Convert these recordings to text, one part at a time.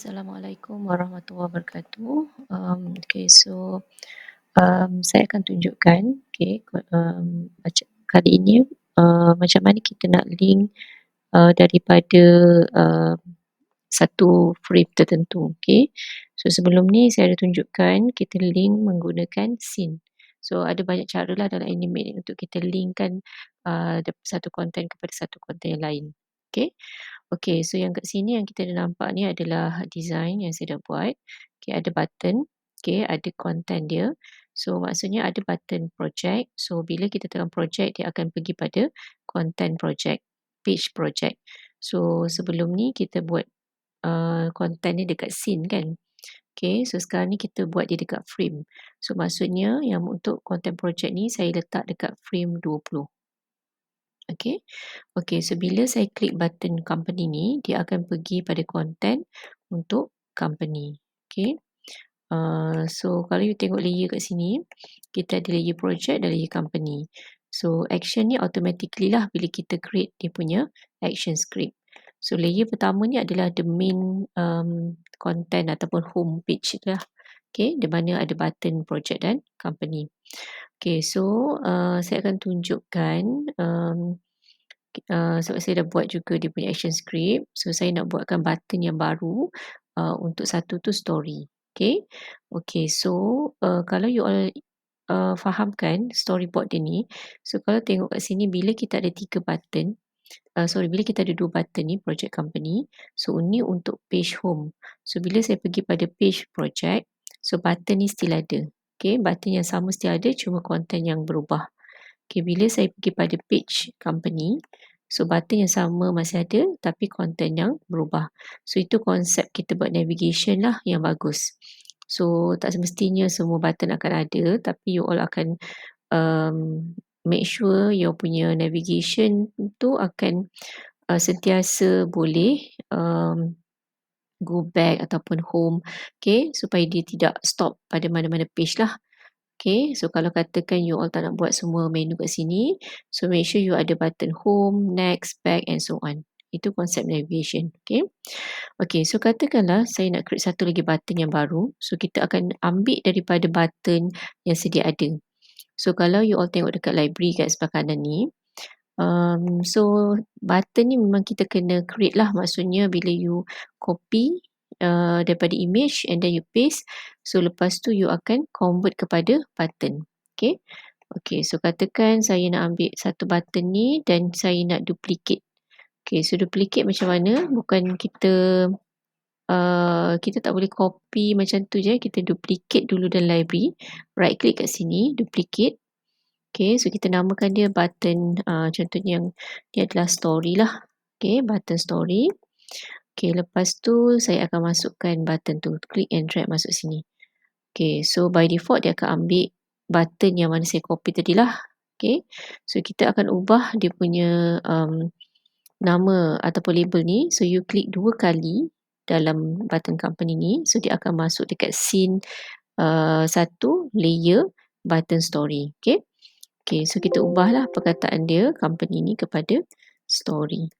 Assalamualaikum warahmatullahi wabarakatuh. Saya akan tunjukkan, kali ini macam mana kita nak link daripada um, satu frame tertentu. So sebelum ni saya ada tunjukkan kita link menggunakan scene. So ada banyak cara lah dalam Animate untuk kita linkkan satu konten kepada satu konten yang lain. Okey, so yang kat sini yang kita dah nampak ni adalah design yang saya dah buat. Ada button, ada content dia. So maksudnya ada button project. So bila kita tekan project, dia akan pergi pada content project, page project. So sebelum ni kita buat content ni dekat scene kan. So sekarang ni kita buat dia dekat frame. So maksudnya yang untuk content project ni saya letak dekat frame 20. Okey, so bila saya klik button company ni, dia akan pergi pada content untuk company. So kalau you tengok layer kat sini, kita ada layer project dan layer company. So action ni automatically lah bila kita create dia punya action script. So layer pertama ni adalah the main content ataupun home page lah. Di mana ada button project dan company. So saya akan tunjukkan sebab saya dah buat juga dia punya action script. So saya nak buatkan button yang baru untuk satu tu story. So kalau you all fahamkan storyboard dia ni, so kalau tengok kat sini bila kita ada 3 button, bila kita ada 2 button ni project company, so ni untuk page home. So bila saya pergi pada page project, so button ni still ada. Button yang sama still ada, cuma content yang berubah. Bila saya pergi pada page company, so button yang sama masih ada tapi content yang berubah. So itu konsep kita buat navigation lah yang bagus. So tak semestinya semua button akan ada, tapi you all akan make sure your punya navigation tu akan sentiasa boleh go back ataupun home, supaya dia tidak stop pada mana-mana page lah. So kalau katakan you all tak nak buat semua menu kat sini, so make sure you ada button home, next, back and so on. Itu konsep navigation. So katakanlah saya nak create satu lagi button yang baru. So kita akan ambil daripada button yang sedia ada. So kalau you all tengok dekat library kat sebelah kanan ni, so button ni memang kita kena create lah. Maksudnya bila you copy daripada image and then you paste, so lepas tu you akan convert kepada button. So katakan saya nak ambil satu button ni dan saya nak duplicate. So duplicate macam mana? Bukan kita tak boleh copy macam tu je. Kita duplicate dulu dalam library. Right click kat sini, duplicate. So kita namakan dia button, contohnya yang dia adalah story lah. Button story. Lepas tu saya akan masukkan button tu, click and drag masuk sini. So by default dia akan ambil button yang mana saya copy tadi lah. So kita akan ubah dia punya nama ataupun label ni. So you klik 2 kali dalam button company ni, so dia akan masuk dekat scene 1 layer button story. So kita ubahlah perkataan dia company ni kepada story.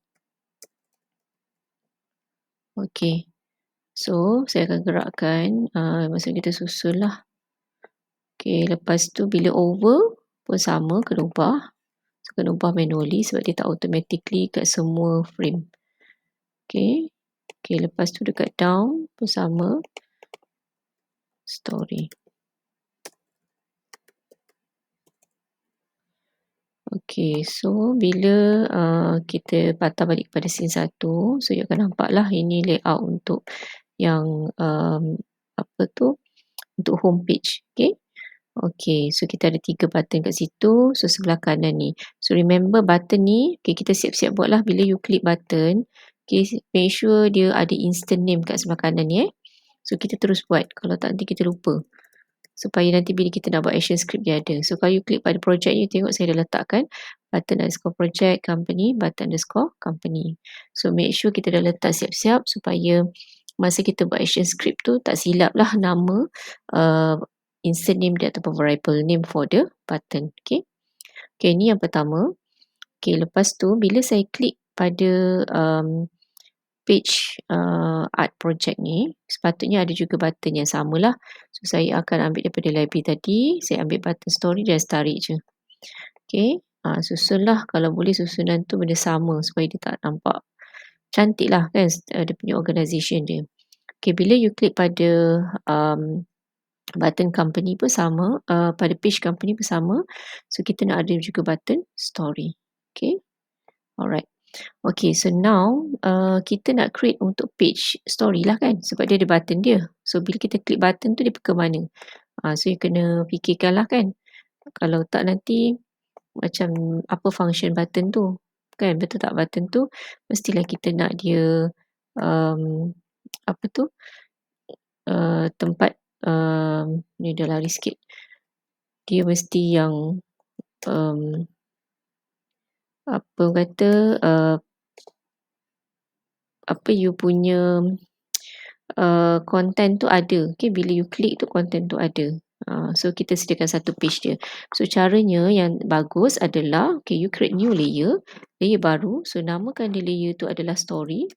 So saya akan gerakkan, maksudnya kita susun lah. Lepas tu bila over pun sama, kena ubah. So, kena ubah manually sebab dia tak automatically kat semua frame. Lepas tu dekat down pun sama, story. So bila kita patah balik pada scene 1, so you akan nampak lah ini layout untuk yang untuk home page. So kita ada 3 button kat situ. So sebelah kanan ni, so remember button ni, kita siap-siap buat lah. Bila you klik button, make sure dia ada instant name kat sebelah kanan ni. So kita terus buat, kalau tak nanti kita lupa, supaya nanti bila kita nak buat action script dia ada. So kalau you klik pada project ni, tengok saya dah letakkan button underscore project company, button underscore company. So make sure kita dah letak siap-siap supaya masa kita buat action script tu tak silap lah nama instant name dia ataupun variable name for the button. Ni yang pertama. Lepas tu bila saya klik pada page art project ni, sepatutnya ada juga button yang samalah. So, saya akan ambil daripada library tadi, saya ambil button story dan tarik je. Okey, susunlah, kalau boleh susunan tu benda sama supaya dia tak nampak cantik lah kan, dia punya organisation dia. Okey, bila you klik pada button company pun sama, pada page company pun sama. So, kita nak ada juga button story. Okey, alright. Okay, so now kita nak create untuk page story lah kan, sebab dia ada button dia. So, bila kita klik button tu, dia ke mana? So, you kena fikirkan lah kan. Kalau tak nanti macam apa function button tu kan, betul tak? Button tu mestilah kita nak dia apa tu, tempat ni dah lari sikit, dia mesti yang apa kata, apa you punya content tu ada. Okay, bila you klik tu content tu ada. So, kita sediakan satu page dia. So, caranya yang bagus adalah, okay, you create new layer baru. So, namakan dia layer tu adalah story.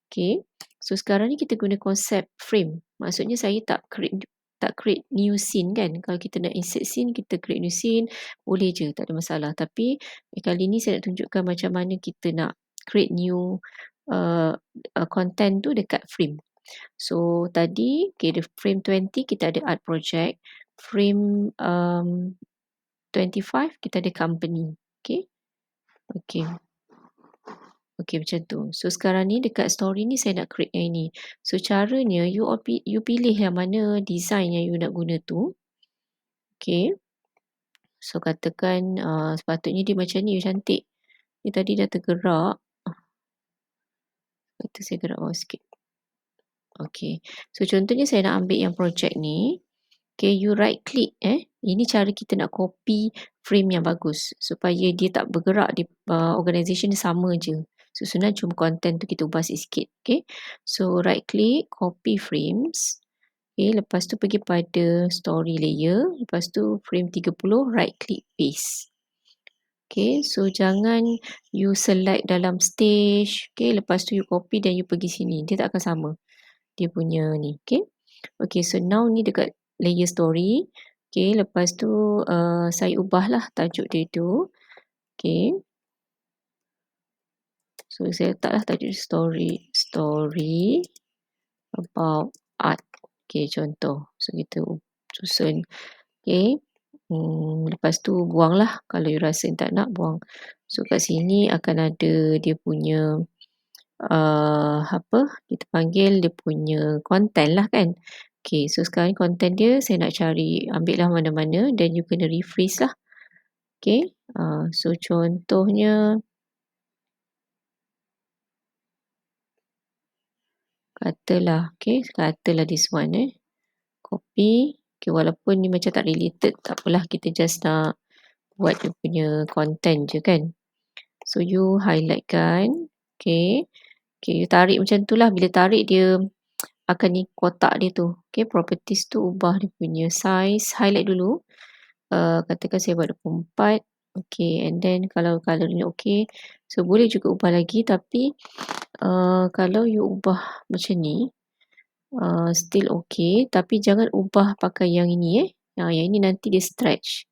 Okay, so sekarang ni kita guna konsep frame. Maksudnya saya tak create new scene kan. Kalau kita nak insert scene, kita create new scene, boleh je, tak ada masalah. Tapi kali ni saya nak tunjukkan macam mana kita nak create new content tu dekat frame. So, tadi the frame 20 kita ada art project, frame 25 kita ada company. Okay, macam tu. So, sekarang ni dekat story ni saya nak create yang ini. So, caranya you pilih yang mana design yang you nak guna tu. Okay, so katakan sepatutnya dia macam ni, cantik. Ni tadi dah tergerak. Kata saya gerak bawah sikit. Okay, so contohnya saya nak ambil yang project ni. Okay, you right click ini cara kita nak copy frame yang bagus supaya dia tak bergerak di organisation sama je. Susunan cuma content tu kita ubah sikit. Okay, so right click, copy frames. Okay, lepas tu pergi pada story layer. Lepas tu frame 30, right click paste. Okay, so jangan you select dalam stage. Okay, lepas tu you copy dan you pergi sini. Dia tak akan sama. Dia punya ni. Okay, so now ni dekat layer story. Okay, lepas tu saya ubahlah tajuk dia tu. Okay, so saya letaklah tajuk story about art. Okay, contoh. So kita susun. Okay, lepas tu buanglah kalau you rasa tak nak, buang. So kat sini akan ada dia punya apa kita panggil, dia punya content lah kan. Okay, so sekarang content dia saya nak cari, ambil lah mana-mana dan you kena rephrase lah. Okay, so contohnya katalah this one copy. Okay, walaupun ni macam tak related, tak apalah, kita just nak buat dia punya content je kan. So you highlight kan. Okay, you tarik macam tu lah. Bila tarik dia akan ni kotak dia tu. Okay, properties tu ubah dia punya size. Highlight dulu. Katakan saya buat 24. Okay, and then kalau color ni okay. So, boleh juga ubah lagi. Tapi, kalau you ubah macam ni, still okay. Tapi jangan ubah pakai yang ini yang ini nanti dia stretch.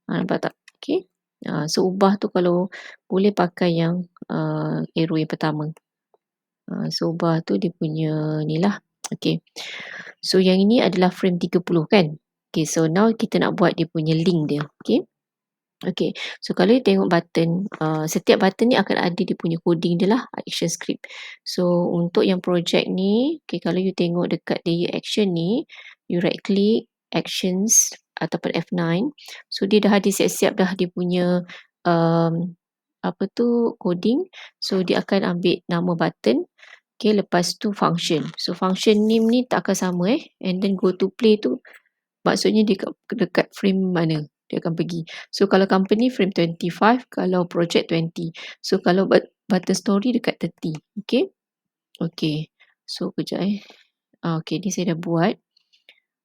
Nampak tak? Okay. So, ubah tu kalau boleh pakai yang arrow yang pertama. So, ubah tu dia punya ni lah. Okay. So, yang ini adalah frame 30 kan? Okay, so now kita nak buat dia punya link dia. Okay. Okay, so kalau you tengok button, setiap button ni akan ada dia punya coding dia lah, action script. So, untuk yang project ni, okay, kalau you tengok dekat layer action ni, you right click, actions ataupun F9. So, dia dah ada siap-siap dah dia punya apa tu coding. So, dia akan ambil nama button. Okay, lepas tu function. So, function name ni tak akan sama and then go to play tu maksudnya dia dekat frame mana dia akan pergi. So, kalau company frame 25, kalau project 20. So, kalau button story dekat 30. Okay. Okay. So, kejap okay, ni saya dah buat.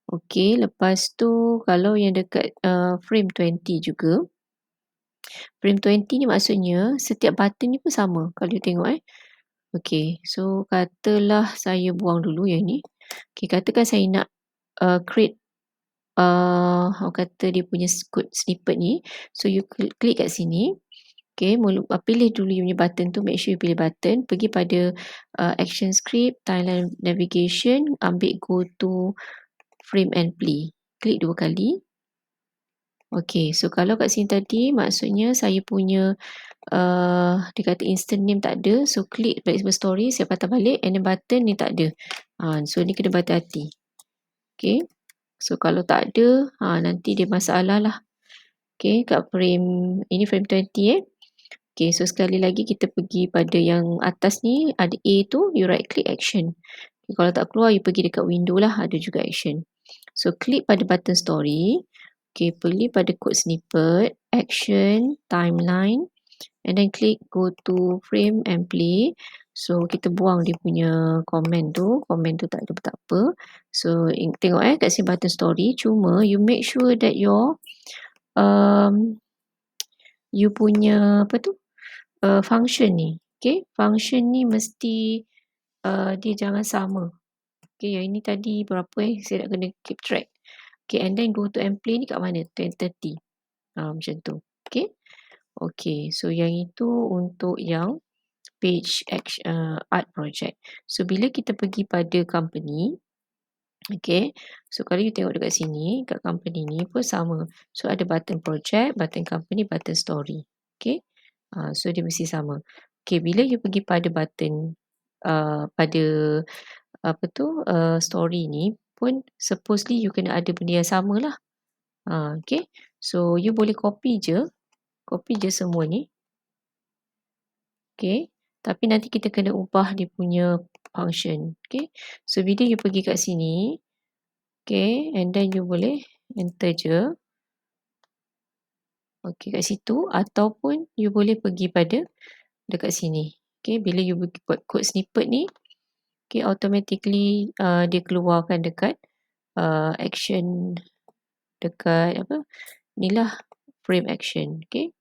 Okay, lepas tu kalau yang dekat frame 20 juga. Frame 20 ni maksudnya setiap button ni pun sama. Kalau you tengok Okey, so katalah saya buang dulu yang ni. Okey, katakan saya nak, create, orang kata dia punya code snippet ni. So you klik kat sini. Okey, pilih dulu you punya button tu, make sure you pilih button, pergi pada, action script, timeline navigation, ambil go to frame and play. Klik 2 kali. Okey, so kalau kat sini tadi maksudnya saya punya, dia kata instant name tak ada, so klik flexible story, saya patah balik and then button ni tak ada. So ni kena berhati-hati. Okey, so kalau tak ada, nanti dia masalah lah. Okey, kat frame, ini frame 20 Okey, so sekali lagi kita pergi pada yang atas ni, ada A tu, you right click action. Okay, kalau tak keluar, you pergi dekat window lah, ada juga action. So klik pada button story. Okey, pilih pada code snippet, action, timeline, and then click go to frame and play. So kita buang dia punya komen tu tak ada tak apa. So tengok kat sini button story, cuma you make sure that um, you punya apa tu, function ni, okay, function ni mesti dia jangan sama. Okay, yang ini tadi berapa saya nak kena keep track. Okay, and then go to and play ni kat mana, 10:30. Macam tu. Okay. Okay, so yang itu untuk yang page art project. So bila kita pergi pada company, okay, so kalau you tengok dekat sini, kat company ni pun sama. So ada button project, button company, button story. Okay, so dia mesti sama. Okay, bila you pergi pada button, pada apa tu, story ni pun supposedly you kena ada benda yang sama lah. Okay, so you boleh copy je semua ni. Okay, tapi nanti kita kena ubah dia punya function. Okay, so bila you pergi kat sini, okay, and then you boleh enter je. Okay, kat situ, ataupun you boleh pergi pada dekat sini. Okay, bila you buat code snippet ni, okay, automatically dia keluarkan dekat action, dekat apa, inilah frame action. Okay,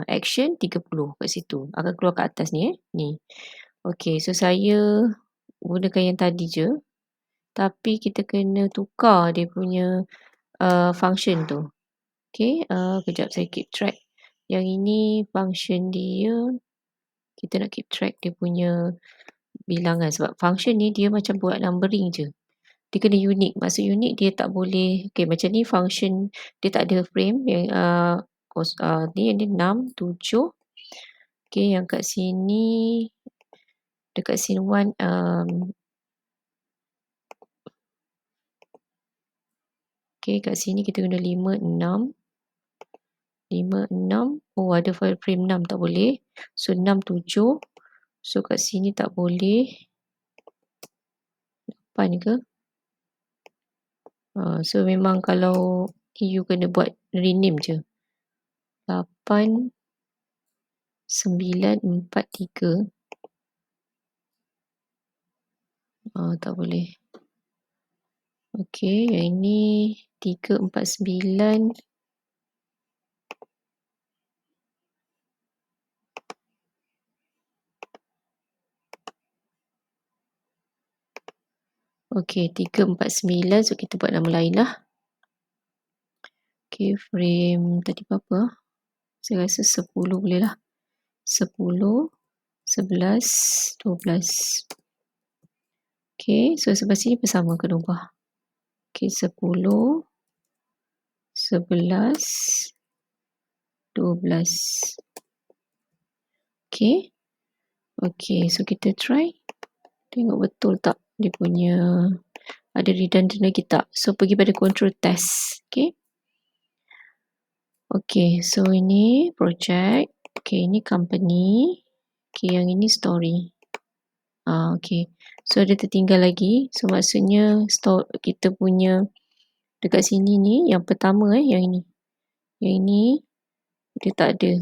action 30 kat situ. Akan keluar kat atas ni ni. Okay, so saya gunakan yang tadi je. Tapi kita kena tukar dia punya function tu. Okay, kejap saya keep track. Yang ini function dia, kita nak keep track dia punya bilangan. Sebab function ni dia macam buat numbering je. Dia kena unik. Maksud unik dia tak boleh, okay, macam ni function dia tak ada frame. Yang ni yang dia 6, 7. Okay, yang kat sini, dekat scene 1, okay, kat sini kita guna 5, 6. 5, 6. Oh, ada frame 6 tak boleh. So, 6, 7. So, kat sini tak boleh. 8 ke? So, memang kalau you kena buat rename je. 8, 9, 4, 3. Tak boleh. Okay, yang ini 3, 4, 9. Okay, 3, 4, 9. So, kita buat nama lain lah. Okay, frame tadi berapa? Saya rasa 10 boleh lah. 10, 11, 12. Okay, so sebelah sini pun sama kena ubah. Okay, 10, 11, 12. Okay. Okay, so kita try. Tengok betul tak dia punya ada redundant lagi tak. So, pergi pada control test. Okay. Okay, so ini project. Okay, ini company. Okay, yang ini story. Okay. So, ada tertinggal lagi. So, maksudnya kita punya dekat sini ni, yang pertama yang ini. Yang ini, dia tak ada.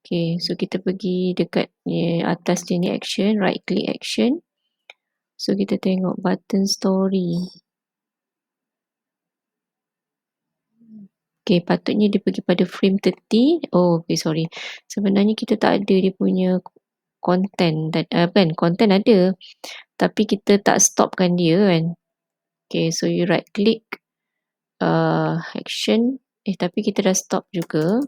Okay, so kita pergi dekat atas dia ni action, right click action. So, kita tengok button story. Okay, patutnya dia pergi pada frame 30. Oh, okay, sorry. Sebenarnya kita tak ada dia punya content kan, content ada tapi kita tak stopkan dia kan. Okay, so you right click action, tapi kita dah stop juga.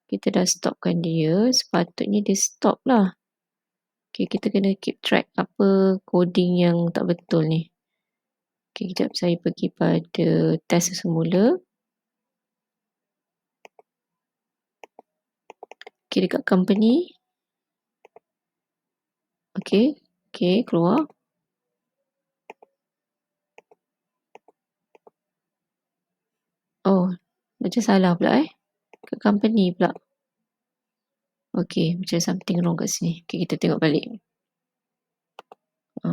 Kita dah stopkan dia, sepatutnya dia stop lah. Okay, kita kena keep track apa coding yang tak betul ni. Okay, kejap saya pergi pada test semula. Okay, dekat company. Okay, keluar. Oh, macam salah pula Kat company pula. Okay, macam something wrong kat sini. Okay, kita tengok balik.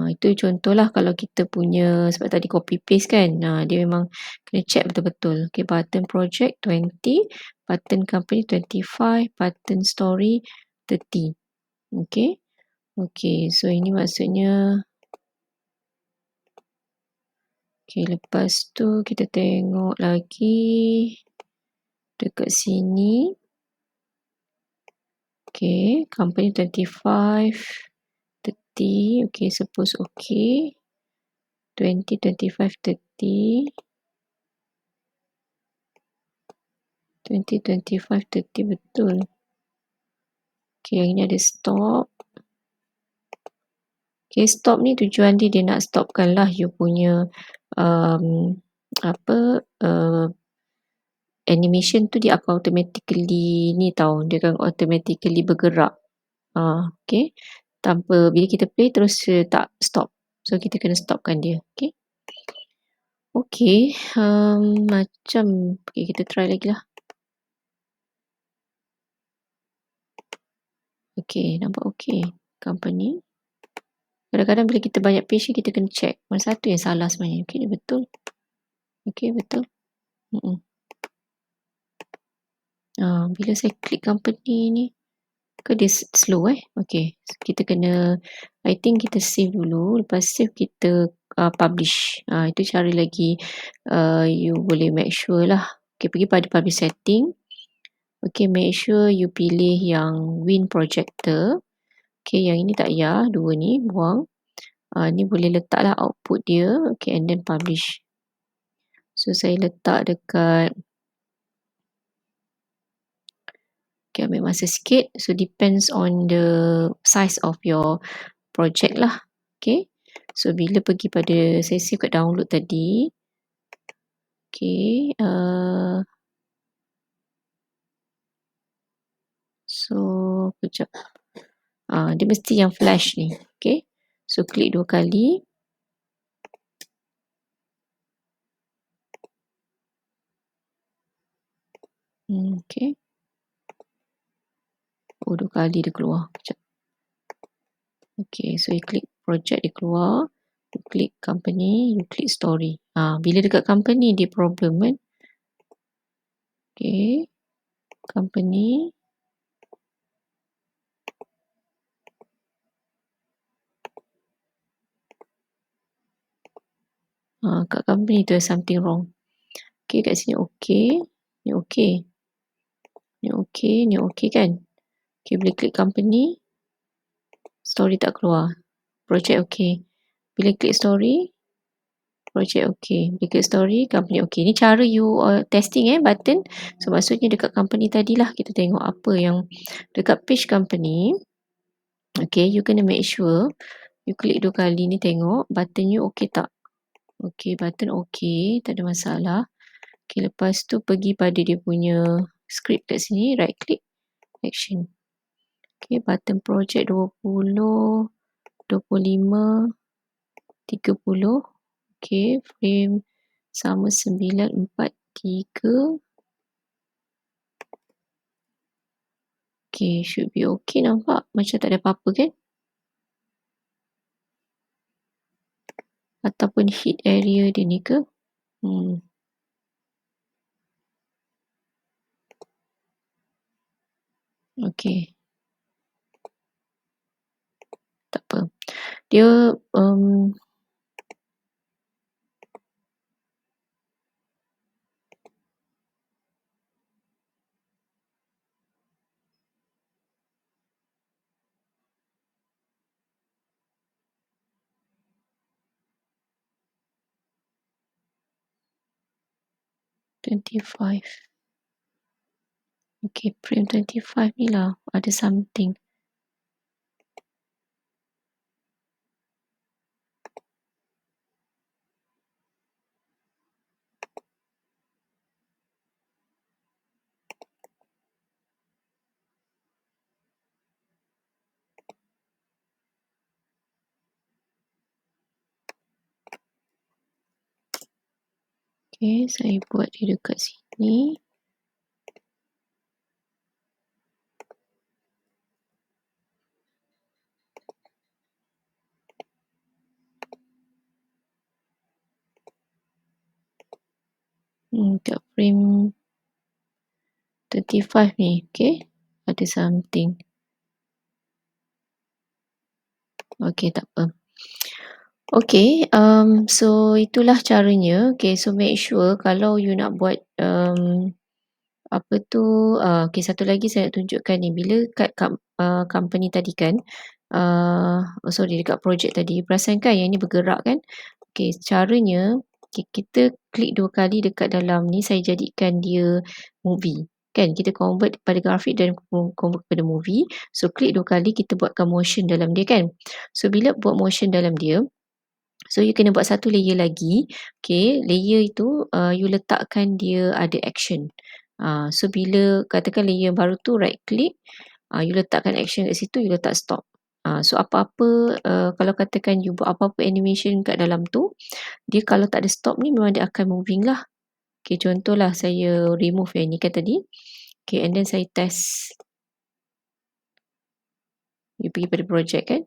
Itu contohlah kalau kita punya, sebab tadi copy paste kan, dia memang kena check betul-betul. Okay, button project 20, button company 25, button story 30. Okay. Okay, so ini maksudnya, okay, lepas tu kita tengok lagi dekat sini. Okay, company 25, 30, okay, suppose okay. 20, 25, 30. 20, 25, 30 betul. Okay, yang ini ada stop. Okay, stop ni tujuan dia nak stopkan lah you punya animation tu dia akan automatically ni tau, dia akan automatically bergerak. Okay, tanpa bila kita play terus tak stop. So kita kena stopkan dia. Okay. Okay, macam okay, kita try lagi lah. Okay, nampak okay. Company. Kadang-kadang bila kita banyak page kita kena check mana satu yang salah sebenarnya. Okay, dia betul. Okay, betul. Bila saya klik company ni, ke dia slow Okay, kita kena, I think kita save dulu. Lepas save kita publish. Itu cara lagi you boleh make sure lah. Okay, pergi pada publish setting. Okay, make sure you pilih yang Win Projector. Okay, yang ini tak payah, dua ni buang. Ni boleh letaklah output dia. Okay, and then publish. So saya letak dekat, okay, ambil masa sikit. So depends on the size of your project lah. Okay, so bila pergi pada, saya save kat download tadi. Okay, so kejap. Dia mesti yang flash ni. Okay, so klik 2 kali. Okay. 2 kali dia keluar. Kejap. Okay, so you click project dia keluar. You click company, you click story. Bila dekat company dia problem kan. Okay, company. Kat company tu something wrong. Okay, kat sini okay. Ni okay. Ni okay, ni okay kan. Okay, bila klik company, story tak keluar. Project okay. Bila klik story, project okay. Bila klik story, company okay. Ni cara you testing button. So maksudnya dekat company tadilah kita tengok apa yang dekat page company. Okay, you kena make sure you klik 2 kali ni tengok button you okay tak. Okay, button okay, tak ada masalah. Okay, lepas tu pergi pada dia punya script kat sini, right click, action. Okay, button project 20, 25, 30. Okay, frame sama 943. Okay, should be okay nampak. Macam tak ada apa-apa kan? Ataupun hit area dia ni ke? Okay. Tak apa. Dia 25. Okay, frame 25 ni lah ada something. Okay, saya buat dia dekat sini. Kat frame 35 ni, okay, ada something. Okay, tak apa. Okay, so itulah caranya. Okay, so make sure kalau you nak buat apa tu, okay, satu lagi saya nak tunjukkan ni. Bila kat company tadi kan, sorry, dekat projek tadi, perasan kan yang ni bergerak kan? Okay, caranya, okay, kita klik 2 kali dekat dalam ni, saya jadikan dia movie. Kan, kita convert pada grafik dan convert pada movie. So, klik 2 kali, kita buatkan motion dalam dia kan. So, bila buat motion dalam dia, so you kena buat satu layer lagi. Okay, layer itu you letakkan dia ada action. So bila katakan layer baru tu right click, you letakkan action kat situ, you letak stop. So apa-apa kalau katakan you buat apa-apa animation kat dalam tu, dia kalau tak ada stop ni memang dia akan moving lah. Okay, contohlah saya remove yang ni kan tadi. Okay, and then saya test. You pergi pada project kan.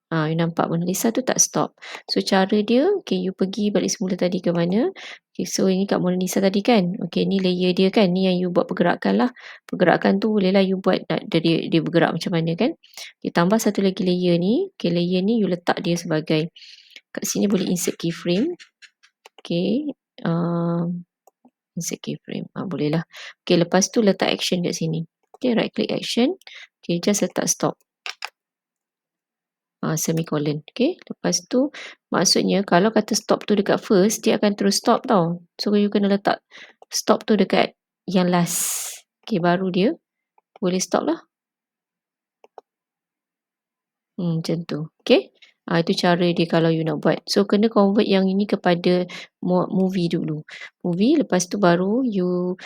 You nampak Mona Lisa tu tak stop. So cara dia, okay, you pergi balik semula tadi ke mana. Okay, so ini kat Mona Lisa tadi kan. Okay, ni layer dia kan. Ni yang you buat pergerakan lah. Pergerakan tu bolehlah you buat dia bergerak macam mana kan. Okay, tambah satu lagi layer ni. Okay, layer ni you letak dia sebagai, kat sini boleh insert keyframe. Okay, insert keyframe. Boleh lah. Okay, lepas tu letak action kat sini. Okay, right click action. Okay, just letak stop. Semicolon. Okay, lepas tu maksudnya kalau kata stop tu dekat first, dia akan terus stop tau. So you kena letak stop tu dekat yang last. Okay, baru dia boleh stop lah. Macam tu. Okay, itu cara dia kalau you nak buat. So kena convert yang ini kepada movie dulu. Movie, lepas tu baru you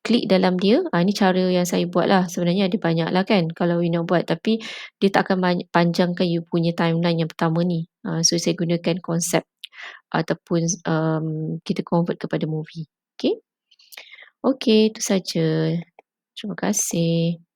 klik dalam dia. Ini cara yang saya buat lah. Sebenarnya ada banyak lah kan kalau you nak buat. Tapi dia tak akan panjangkan you punya timeline yang pertama ni. So saya gunakan konsep ataupun kita convert kepada movie. Okay. Okay, itu saja. Terima kasih.